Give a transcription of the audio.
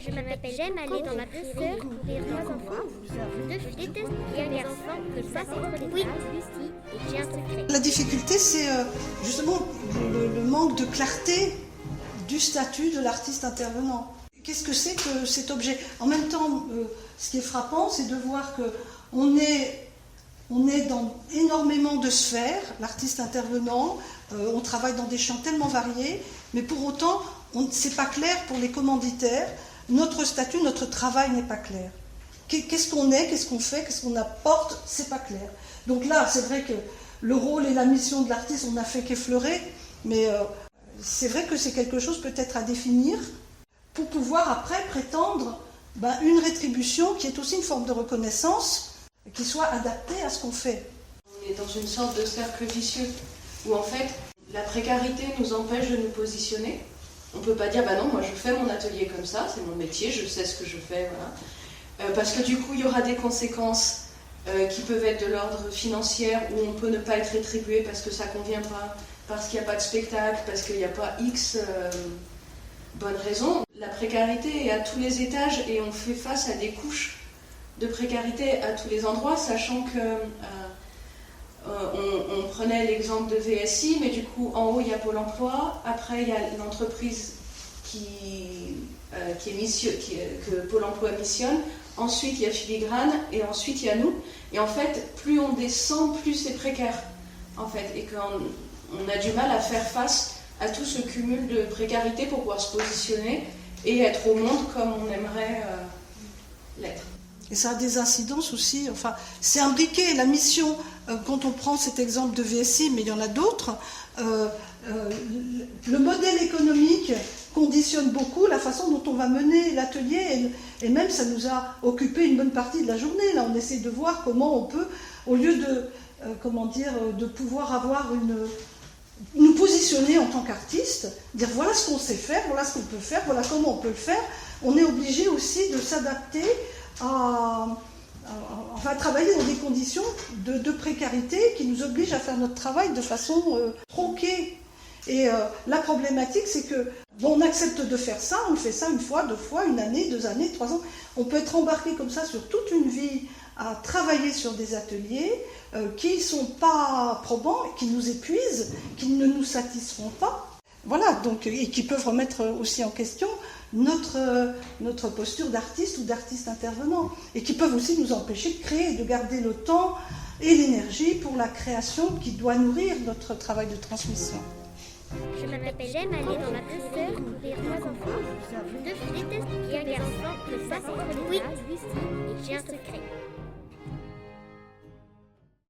Je m'appelle, j'aime aller dans la prairie, courir trois enfants. Je déteste les enfants qui passent entre les bras. Et j'ai un secret. La difficulté, c'est justement le manque de clarté du statut de l'artiste intervenant. Qu'est-ce que c'est que cet objet? En même temps, ce qui est frappant, c'est de voir qu'on est dans énormément de sphères, l'artiste intervenant, on travaille dans des champs tellement variés, mais pour autant, c'est pas clair pour les commanditaires. Notre statut, notre travail n'est pas clair. Qu'est-ce qu'on est, qu'est-ce qu'on fait, qu'est-ce qu'on apporte, c'est pas clair. Donc là, c'est vrai que le rôle et la mission de l'artiste, on n'a fait qu'effleurer, mais c'est vrai que c'est quelque chose peut-être à définir pour pouvoir après prétendre une rétribution qui est aussi une forme de reconnaissance, qui soit adaptée à ce qu'on fait. On est dans une sorte de cercle vicieux où en fait la précarité nous empêche de nous positionner. On ne peut pas dire non, moi je fais mon atelier comme ça, c'est mon métier, je sais ce que je fais, voilà. Parce que du coup il y aura des conséquences qui peuvent être de l'ordre financier, où on peut ne pas être rétribué parce que ça ne convient pas, parce qu'il n'y a pas de spectacle, parce qu'il n'y a pas X bonnes raisons. La précarité est à tous les étages et on fait face à des couches de précarité à tous les endroits, sachant que on prenait l'exemple de VSI, mais du coup en haut il y a Pôle emploi, après il y a l'entreprise que Pôle emploi missionne, ensuite il y a Filigrane et ensuite il y a nous. Et en fait, plus on descend, plus c'est précaire, en fait, et qu'on a du mal à faire face à tout ce cumul de précarité pour pouvoir se positionner et être au monde comme on aimerait l'être. Et ça a des incidences aussi, enfin, c'est imbriqué. La mission, quand on prend cet exemple de VSI, mais il y en a d'autres, le modèle économique conditionne beaucoup la façon dont on va mener l'atelier, et même ça nous a occupé une bonne partie de la journée. Là, on essaie de voir comment on peut, au lieu de pouvoir avoir nous positionner en tant qu'artiste, dire voilà ce qu'on sait faire, voilà ce qu'on peut faire, voilà comment on peut le faire, on est obligé aussi de s'adapter à travailler dans des conditions de précarité qui nous obligent à faire notre travail de façon tronquée. Et la problématique, c'est que on accepte de faire ça, on fait ça une fois, deux fois, une année, 2 années, 3 ans. On peut être embarqué comme ça sur toute une vie à travailler sur des ateliers qui ne sont pas probants, qui nous épuisent, qui ne nous satisfont pas. Voilà, donc, et qui peuvent remettre aussi en question notre posture d'artiste ou d'artiste intervenant, et qui peuvent aussi nous empêcher de créer, de garder le temps et l'énergie pour la création qui doit nourrir notre travail de transmission. Je m'appelle, j'aime aller dans la prairie, courir trois enfants. Je déteste les enfants qui passent entre les bras. Et j'ai un secret.